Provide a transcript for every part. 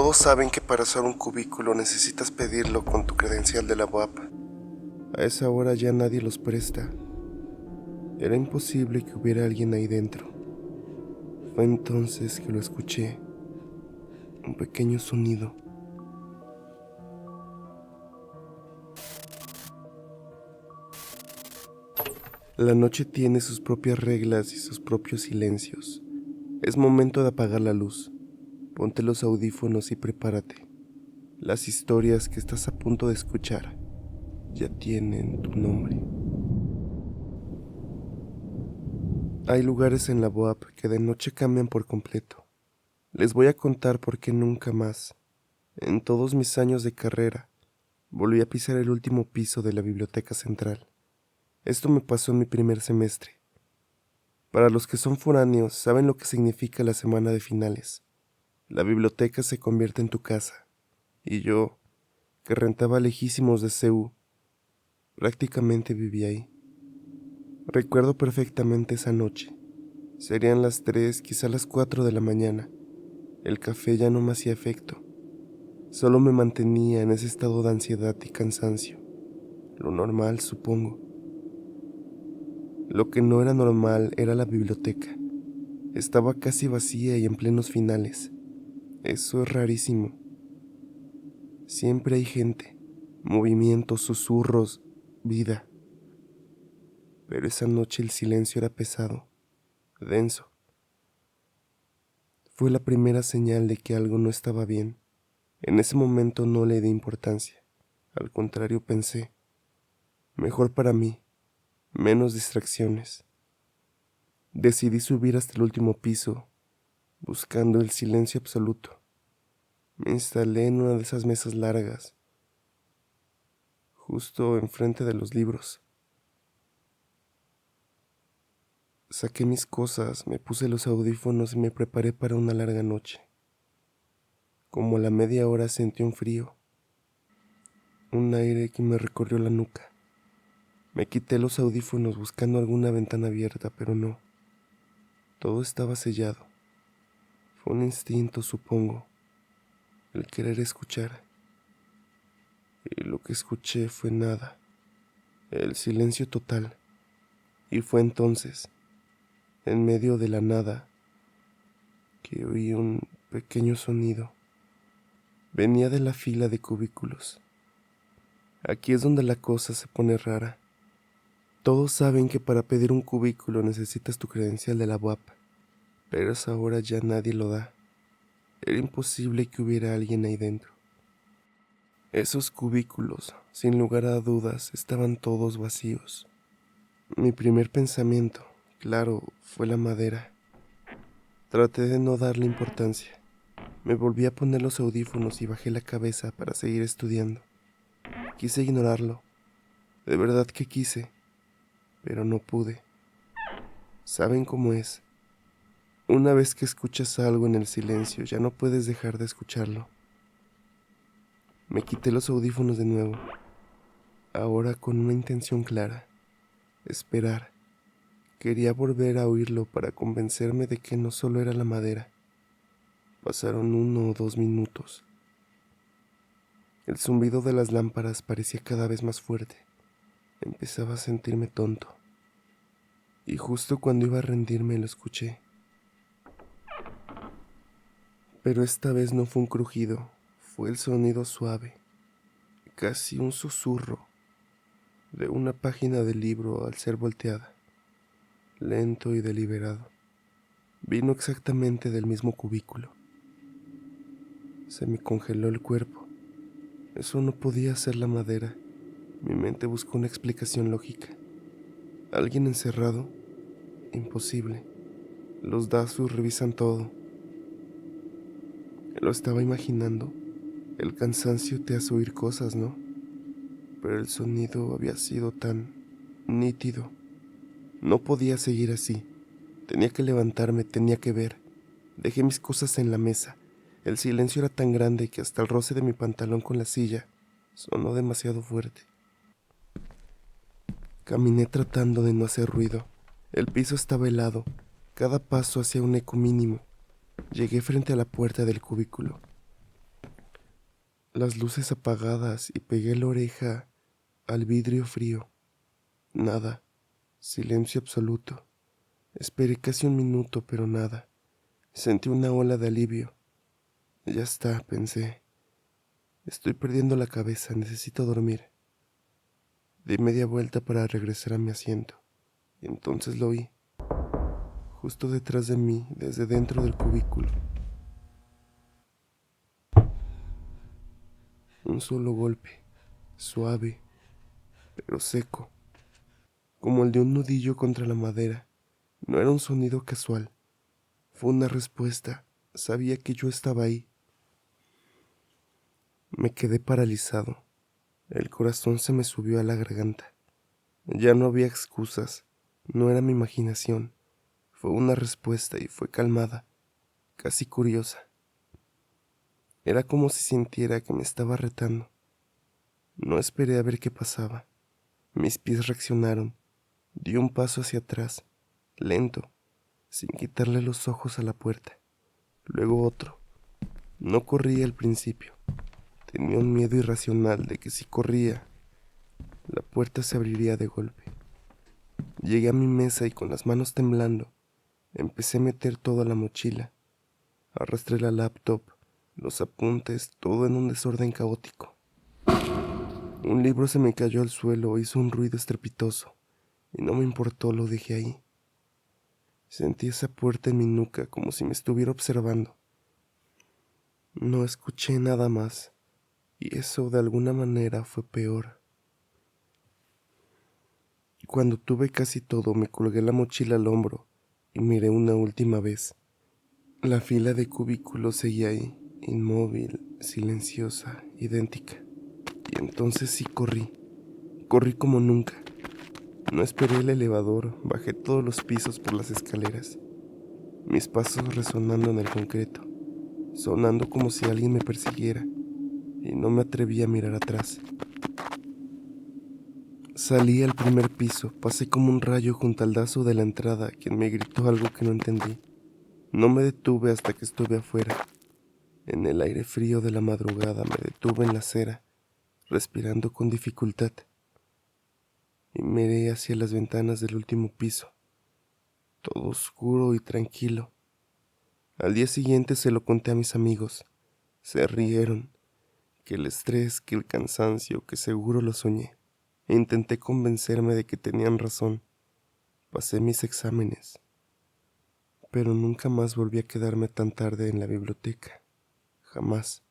Todos saben que para usar un cubículo necesitas pedirlo con tu credencial de la UAP. A esa hora ya nadie los presta. Era imposible que hubiera alguien ahí dentro. Fue entonces que lo escuché. Un pequeño sonido. La noche tiene sus propias reglas y sus propios silencios. Es momento de apagar la luz. Ponte los audífonos y prepárate. Las historias que estás a punto de escuchar ya tienen tu nombre. Hay lugares en la BOAP que de noche cambian por completo. Les voy a contar por qué nunca más, en todos mis años de carrera, volví a pisar el último piso de la biblioteca central. Esto me pasó en mi primer semestre. Para los que son foráneos, saben lo que significa la semana de finales. La biblioteca se convierte en tu casa. Y yo, que rentaba lejísimos de CEU, prácticamente vivía ahí. Recuerdo perfectamente esa noche. Serían las 3, quizá las 4 de la mañana. El café ya no me hacía efecto. Solo me mantenía en ese estado de ansiedad y cansancio. Lo normal, supongo. Lo que no era normal era la biblioteca. Estaba casi vacía y en plenos finales. Eso es rarísimo. Siempre hay gente, movimientos, susurros, vida. Pero esa noche el silencio era pesado, denso. Fue la primera señal de que algo no estaba bien. En ese momento no le di importancia. Al contrario, pensé, mejor para mí, menos distracciones. Decidí subir hasta el último piso, buscando el silencio absoluto. Me instalé en una de esas mesas largas, justo enfrente de los libros. Saqué mis cosas, me puse los audífonos y me preparé para una larga noche. Como a la media hora sentí un frío, un aire que me recorrió la nuca. Me quité los audífonos buscando alguna ventana abierta, pero no. Todo estaba sellado. Fue un instinto, supongo, el querer escuchar. Y lo que escuché fue nada, el silencio total. Y fue entonces, en medio de la nada, que oí un pequeño sonido. Venía de la fila de cubículos. Aquí es donde la cosa se pone rara. Todos saben que para pedir un cubículo necesitas tu credencial de la UAP, pero a esa hora ya nadie lo da. Era imposible que hubiera alguien ahí dentro. Esos cubículos, sin lugar a dudas, estaban todos vacíos. Mi primer pensamiento, claro, fue la madera. Traté de no darle importancia. Me volví a poner los audífonos y bajé la cabeza para seguir estudiando. Quise ignorarlo. De verdad que quise, pero no pude. ¿Saben cómo es? Una vez que escuchas algo en el silencio, ya no puedes dejar de escucharlo. Me quité los audífonos de nuevo, ahora con una intención clara: esperar. Quería volver a oírlo para convencerme de que no solo era la madera. Pasaron 1 o 2 minutos. El zumbido de las lámparas parecía cada vez más fuerte. Empezaba a sentirme tonto. Y justo cuando iba a rendirme lo escuché. Pero esta vez no fue un crujido, fue el sonido suave, casi un susurro, de una página del libro al ser volteada, lento y deliberado. Vino exactamente del mismo cubículo. Se me congeló el cuerpo. Eso no podía ser la madera. Mi mente buscó una explicación lógica. ¿Alguien encerrado? Imposible. Los Dasus revisan todo. Lo estaba imaginando. El cansancio te hace oír cosas, ¿no? Pero el sonido había sido tan nítido. No podía seguir así. Tenía que levantarme, tenía que ver. Dejé mis cosas en la mesa. El silencio era tan grande que hasta el roce de mi pantalón con la silla sonó demasiado fuerte. Caminé tratando de no hacer ruido. El piso estaba helado. Cada paso hacía un eco mínimo. Llegué frente a la puerta del cubículo. las luces apagadas y pegué la oreja al vidrio frío. Nada, silencio absoluto. Esperé casi un minuto, pero nada. Sentí una ola de alivio. Ya está, pensé. Estoy perdiendo la cabeza, necesito dormir. Di media vuelta para regresar a mi asiento, y entonces lo oí, justo detrás de mí, desde dentro del cubículo. Un solo golpe, suave, pero seco, como el de un nudillo contra la madera. No era un sonido casual, fue una respuesta. Sabía que yo estaba ahí. Me quedé paralizado. El corazón se me subió a la garganta. Ya no había excusas, no era mi imaginación. Fue una respuesta y fue calmada, casi curiosa. Era como si sintiera que me estaba retando. No esperé a ver qué pasaba. Mis pies reaccionaron. Di un paso hacia atrás, lento, sin quitarle los ojos a la puerta. Luego otro. No corría al principio. Tenía un miedo irracional de que si corría, la puerta se abriría de golpe. Llegué a mi mesa y con las manos temblando, empecé a meter toda la mochila. Arrastré la laptop, los apuntes, todo en un desorden caótico. Un libro se me cayó al suelo, hizo un ruido estrepitoso, y no me importó, lo dejé ahí. Sentí esa puerta en mi nuca como si me estuviera observando. No escuché nada más, y eso de alguna manera fue peor. Cuando tuve casi todo, me colgué la mochila al hombro y miré una última vez. La fila de cubículos seguía ahí, inmóvil, silenciosa, idéntica. Y entonces sí corrí como nunca. No esperé el elevador, bajé todos los pisos por las escaleras, mis pasos resonando en el concreto, sonando como si alguien me persiguiera, y no me atreví a mirar atrás. Salí al primer piso, pasé como un rayo junto al dazo de la entrada, quien me gritó algo que no entendí. No me detuve hasta que estuve afuera. En el aire frío de la madrugada me detuve en la acera, respirando con dificultad, y miré hacia las ventanas del último piso, todo oscuro y tranquilo. Al día siguiente se lo conté a mis amigos. Se rieron, que el estrés, que el cansancio, que seguro lo soñé. E intenté convencerme de que tenían razón. Pasé mis exámenes, pero nunca más volví a quedarme tan tarde en la biblioteca. Jamás.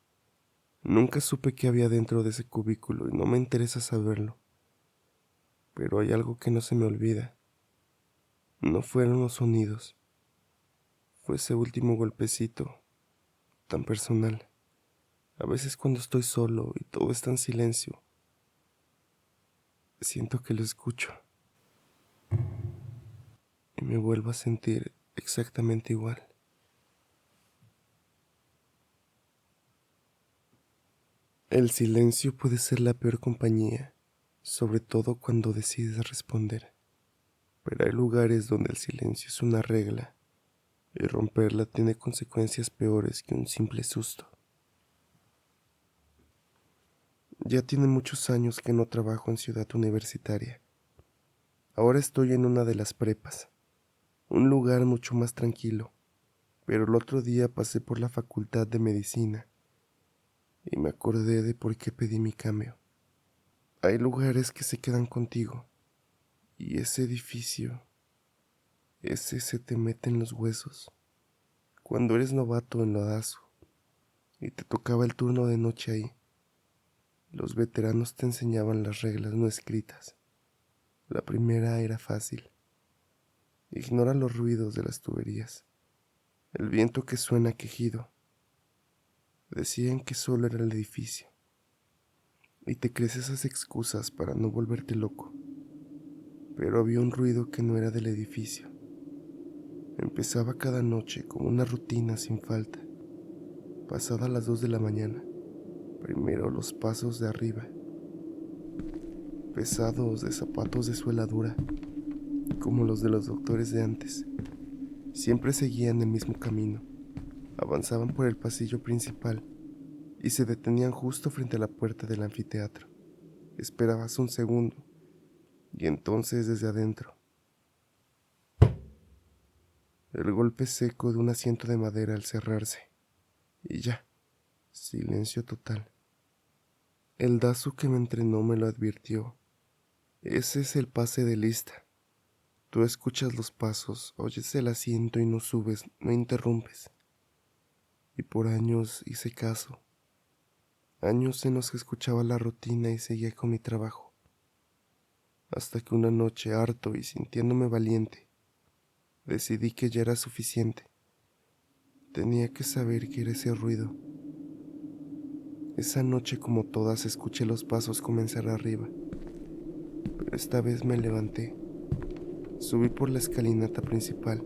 Nunca supe qué había dentro de ese cubículo y no me interesa saberlo. Pero hay algo que no se me olvida. No fueron los sonidos. Fue ese último golpecito, tan personal. A veces cuando estoy solo y todo está en silencio, siento que lo escucho y me vuelvo a sentir exactamente igual. El silencio puede ser la peor compañía, sobre todo cuando decides responder. Pero hay lugares donde el silencio es una regla y romperla tiene consecuencias peores que un simple susto. Ya tiene muchos años que no trabajo en Ciudad Universitaria. Ahora estoy en una de las prepas, un lugar mucho más tranquilo, pero el otro día pasé por la Facultad de Medicina y me acordé de por qué pedí mi cambio. Hay lugares que se quedan contigo y ese edificio, ese se te mete en los huesos. Cuando eres novato en Lodazo y te tocaba el turno de noche ahí, los veteranos te enseñaban las reglas no escritas. La primera era fácil. Ignora los ruidos de las tuberías, el viento que suena quejido. Decían que solo era el edificio, y te crees esas excusas para no volverte loco. Pero había un ruido que no era del edificio. Empezaba cada noche como una rutina sin falta. Pasada las 2 de la mañana, primero los pasos de arriba, pesados de zapatos de suela dura, como los de los doctores de antes. Siempre seguían el mismo camino. Avanzaban por el pasillo principal y se detenían justo frente a la puerta del anfiteatro. Esperabas un segundo, y entonces desde adentro, el golpe seco de un asiento de madera al cerrarse, y ya, silencio total. El dazo que me entrenó me lo advirtió. Ese es el pase de lista. Tú escuchas los pasos, oyes el asiento y no subes, no interrumpes. Y por años hice caso. Años en los que escuchaba la rutina y seguía con mi trabajo. Hasta que una noche, harto y sintiéndome valiente, decidí que ya era suficiente. Tenía que saber qué era ese ruido. Esa noche, como todas, escuché los pasos comenzar arriba, pero esta vez me levanté. Subí por la escalinata principal,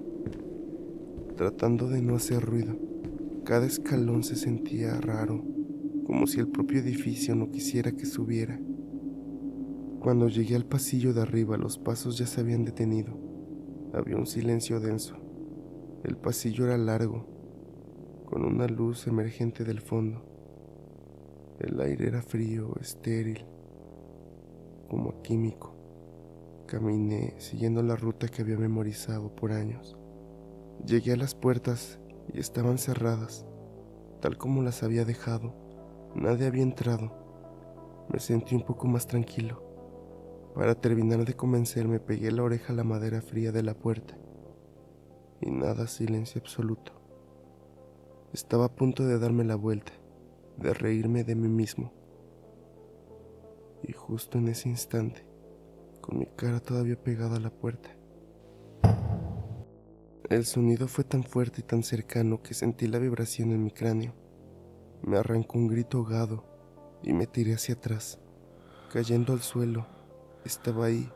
tratando de no hacer ruido. Cada escalón se sentía raro, como si el propio edificio no quisiera que subiera. Cuando llegué al pasillo de arriba, los pasos ya se habían detenido. Había un silencio denso. El pasillo era largo, con una luz emergente del fondo. El aire era frío, estéril, como químico. Caminé siguiendo la ruta que había memorizado por años. Llegué a las puertas y estaban cerradas, tal como las había dejado. Nadie había entrado. Me sentí un poco más tranquilo. Para terminar de convencerme, pegué la oreja a la madera fría de la puerta. Y nada, silencio absoluto. Estaba a punto de darme la vuelta, de reírme de mí mismo. Y justo en ese instante, con mi cara todavía pegada a la puerta, el sonido fue tan fuerte y tan cercano que sentí la vibración en mi cráneo. Me arrancó un grito ahogado y me tiré hacia atrás, cayendo al suelo. Estaba ahí,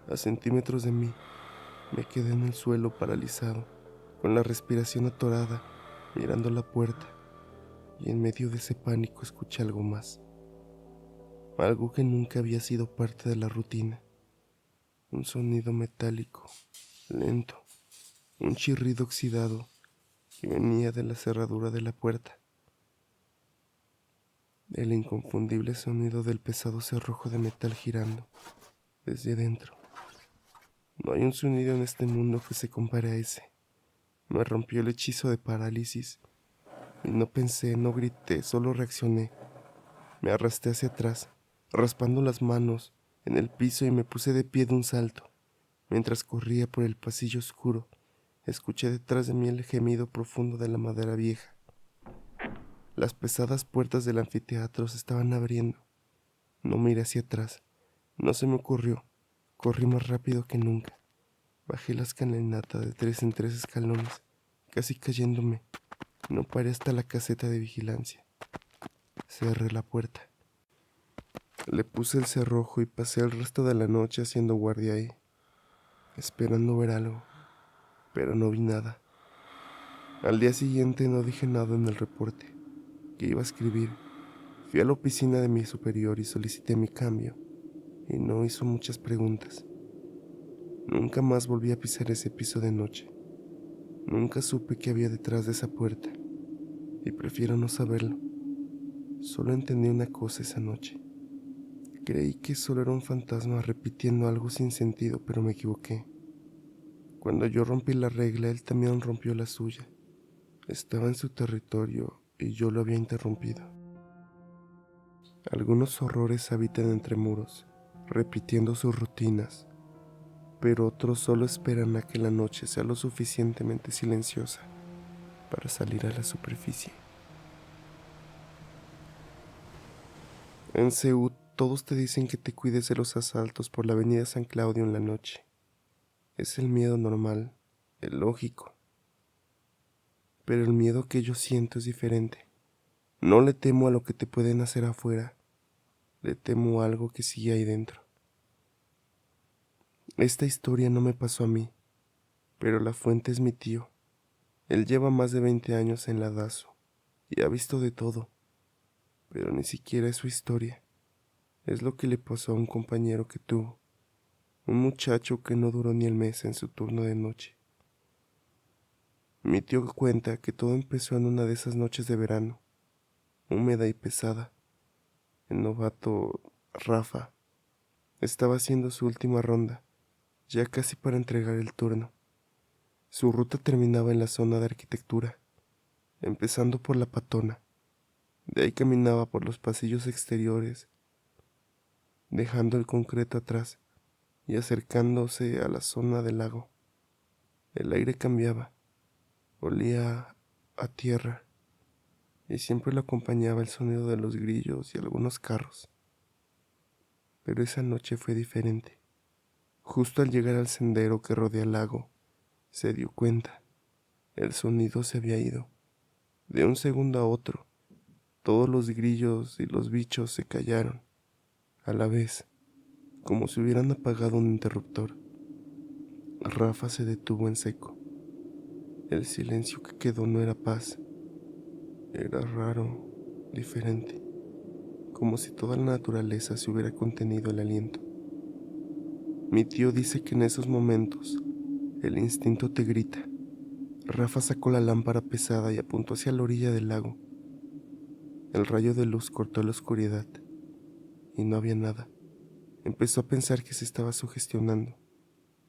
a centímetros de mí. Me quedé en el suelo paralizado, con la respiración atorada, mirando la puerta, y en medio de ese pánico escuché algo más. Algo que nunca había sido parte de la rutina. Un sonido metálico, lento, un chirrido oxidado que venía de la cerradura de la puerta. El inconfundible sonido del pesado cerrojo de metal girando desde dentro. No hay un sonido en este mundo que se compare a ese. Me rompió el hechizo de parálisis. Y no pensé, no grité, solo reaccioné. Me arrastré hacia atrás, raspando las manos en el piso y me puse de pie de un salto. Mientras corría por el pasillo oscuro, escuché detrás de mí el gemido profundo de la madera vieja. Las pesadas puertas del anfiteatro se estaban abriendo. No miré hacia atrás. No se me ocurrió. Corrí más rápido que nunca. Bajé la escalinata de 3 en 3 escalones, casi cayéndome. No paré hasta la caseta de vigilancia. Cerré la puerta. Le puse el cerrojo y pasé el resto de la noche haciendo guardia ahí, esperando ver algo, pero no vi nada. Al día siguiente no dije nada en el reporte que iba a escribir. Fui a la oficina de mi superior y solicité mi cambio, y no hizo muchas preguntas. Nunca más volví a pisar ese piso de noche. Nunca supe qué había detrás de esa puerta, y prefiero no saberlo. Solo entendí una cosa esa noche. Creí que solo era un fantasma repitiendo algo sin sentido, pero me equivoqué. Cuando yo rompí la regla, él también rompió la suya. Estaba en su territorio y yo lo había interrumpido. Algunos horrores habitan entre muros, repitiendo sus rutinas, pero otros solo esperan a que la noche sea lo suficientemente silenciosa para salir a la superficie. En Seúl, todos te dicen que te cuides de los asaltos por la avenida San Claudio en la noche. Es el miedo normal, el lógico. Pero el miedo que yo siento es diferente. No le temo a lo que te pueden hacer afuera, le temo a algo que sigue ahí dentro. Esta historia no me pasó a mí, pero la fuente es mi tío. Él lleva más de 20 años en la DASO y ha visto de todo, pero ni siquiera es su historia. Es lo que le pasó a un compañero que tuvo, un muchacho que no duró ni el mes en su turno de noche. Mi tío cuenta que todo empezó en una de esas noches de verano. húmeda y pesada. El novato, Rafa, estaba haciendo su última ronda, ya casi para entregar el turno. Su ruta terminaba en la zona de arquitectura, empezando por la Patona. De ahí caminaba por los pasillos exteriores, dejando el concreto atrás y acercándose a la zona del lago. El aire cambiaba, olía a tierra, y siempre lo acompañaba el sonido de los grillos y algunos carros. Pero esa noche fue diferente. Justo al llegar al sendero que rodea el lago, se dio cuenta. El sonido se había ido. De un segundo a otro, todos los grillos y los bichos se callaron, a la vez, como si hubieran apagado un interruptor. Rafa se detuvo en seco. El silencio que quedó no era paz. Era raro, diferente, como si toda la naturaleza se hubiera contenido el aliento. Mi tío dice que en esos momentos el instinto te grita. Rafa sacó la lámpara pesada y apuntó hacia la orilla del lago. El rayo de luz cortó la oscuridad y no había nada. Empezó a pensar que se estaba sugestionando,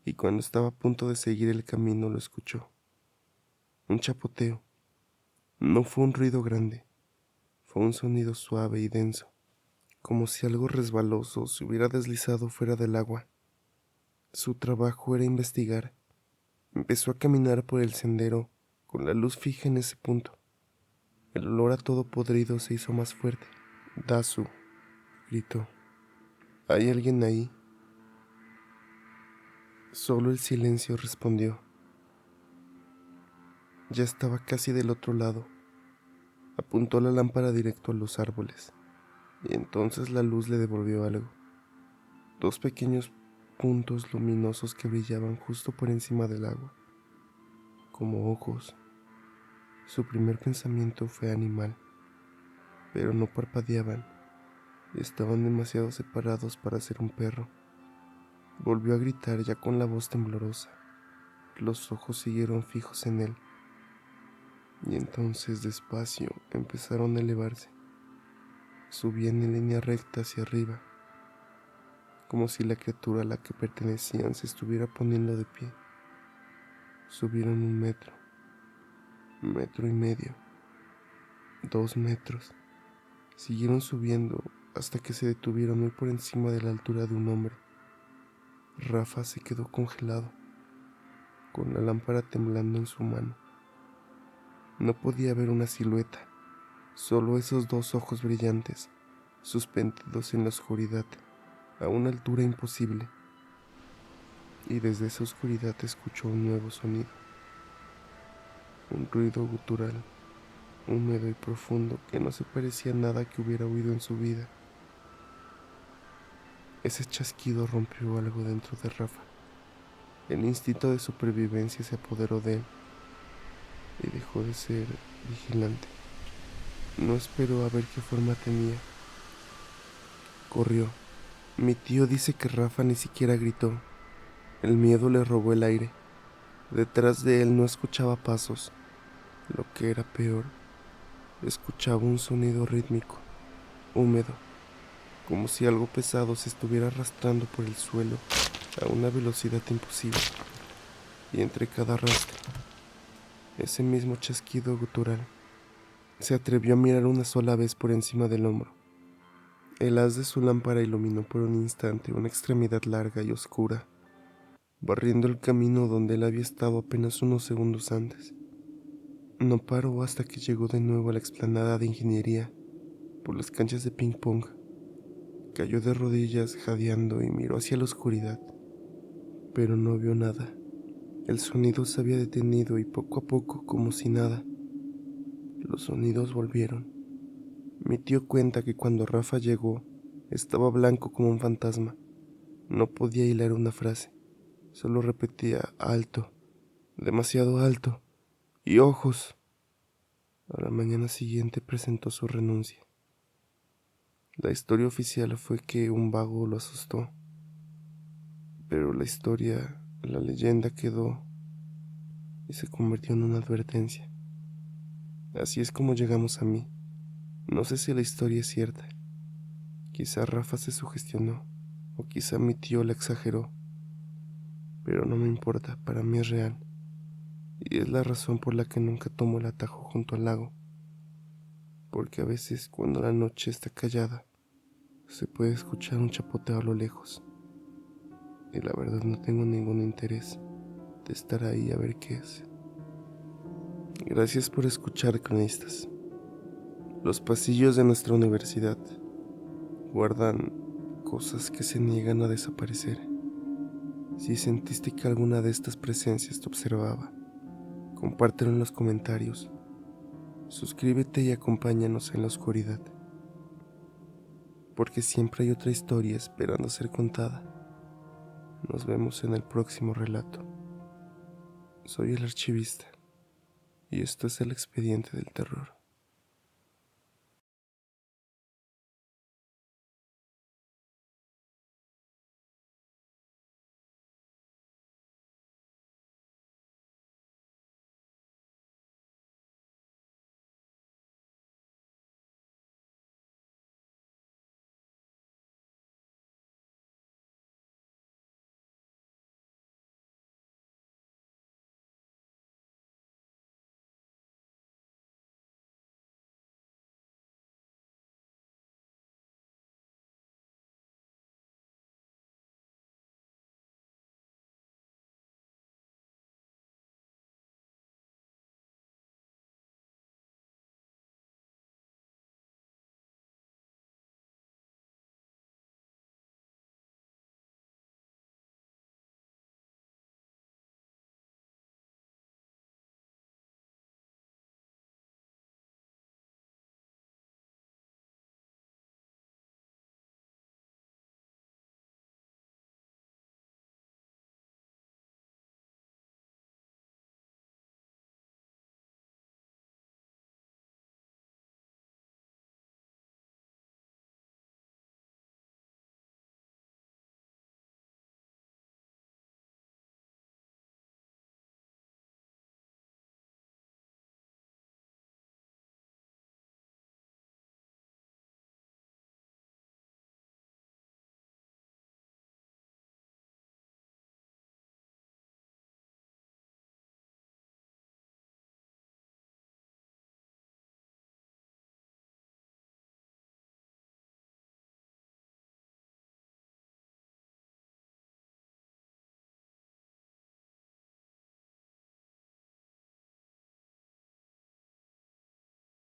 y cuando estaba a punto de seguir el camino lo escuchó. Un chapoteo. No fue un ruido grande, fue un sonido suave y denso, como si algo resbaloso se hubiera deslizado fuera del agua. Su trabajo era investigar. Empezó a caminar por el sendero con la luz fija en ese punto. El olor a todo podrido se hizo más fuerte. Dasu, gritó. ¿Hay alguien ahí? Solo el silencio respondió. Ya estaba casi del otro lado. Apuntó la lámpara directo a los árboles, y entonces la luz le devolvió algo. Dos pequeños puntos luminosos que brillaban justo por encima del agua, como ojos. Su primer pensamiento fue animal, pero no parpadeaban y estaban demasiado separados para ser un perro. Volvió a gritar ya con la voz temblorosa. Los ojos siguieron fijos en él, y entonces despacio empezaron a elevarse. Subían en línea recta hacia arriba, como si la criatura a la que pertenecían se estuviera poniendo de pie. Subieron 1 metro, 1,5 metros, 2 metros. Siguieron subiendo hasta que se detuvieron muy por encima de la altura de un hombre. Rafa se quedó congelado, con la lámpara temblando en su mano. No podía ver una silueta, solo esos dos ojos brillantes, suspendidos en la oscuridad, a una altura imposible. Y desde esa oscuridad escuchó un nuevo sonido, un ruido gutural, húmedo y profundo que no se parecía a nada que hubiera oído en su vida. Ese chasquido rompió algo dentro de Rafa. El instinto de supervivencia se apoderó de él y dejó de ser vigilante. No esperó a ver qué forma tenía. Corrió. Mi tío dice que Rafa ni siquiera gritó. El miedo le robó el aire. Detrás de él no escuchaba pasos. Lo que era peor, escuchaba un sonido rítmico, húmedo, como si algo pesado se estuviera arrastrando por el suelo a una velocidad imposible. Y entre cada arrastre, ese mismo chasquido gutural. Se atrevió a mirar una sola vez por encima del hombro. El haz de su lámpara iluminó por un instante una extremidad larga y oscura, barriendo el camino donde él había estado apenas unos segundos antes. No paró hasta que llegó de nuevo a la explanada de ingeniería, por las canchas de ping-pong. Cayó de rodillas jadeando y miró hacia la oscuridad, pero no vio nada. El sonido se había detenido y poco a poco, como si nada, los sonidos volvieron. Mi tío cuenta que cuando Rafa llegó, estaba blanco como un fantasma. No podía hilar una frase, solo repetía alto, demasiado alto, y ojos. A la mañana siguiente presentó su renuncia. La historia oficial fue que un vago lo asustó, pero la leyenda quedó y se convirtió en una advertencia. Así es como llegamos a mí. No sé si la historia es cierta. Quizá Rafa se sugestionó, o quizá mi tío la exageró, pero no me importa, para mí es real, y es la razón por la que nunca tomo el atajo junto al lago, porque a veces cuando la noche está callada, se puede escuchar un chapoteo a lo lejos, y la verdad no tengo ningún interés de estar ahí a ver qué es. Gracias por escuchar, cronistas. Los pasillos de nuestra universidad guardan cosas que se niegan a desaparecer. Si sentiste que alguna de estas presencias te observaba, compártelo en los comentarios. Suscríbete y acompáñanos en la oscuridad, porque siempre hay otra historia esperando ser contada. Nos vemos en el próximo relato. Soy el archivista, y esto es el expediente del terror.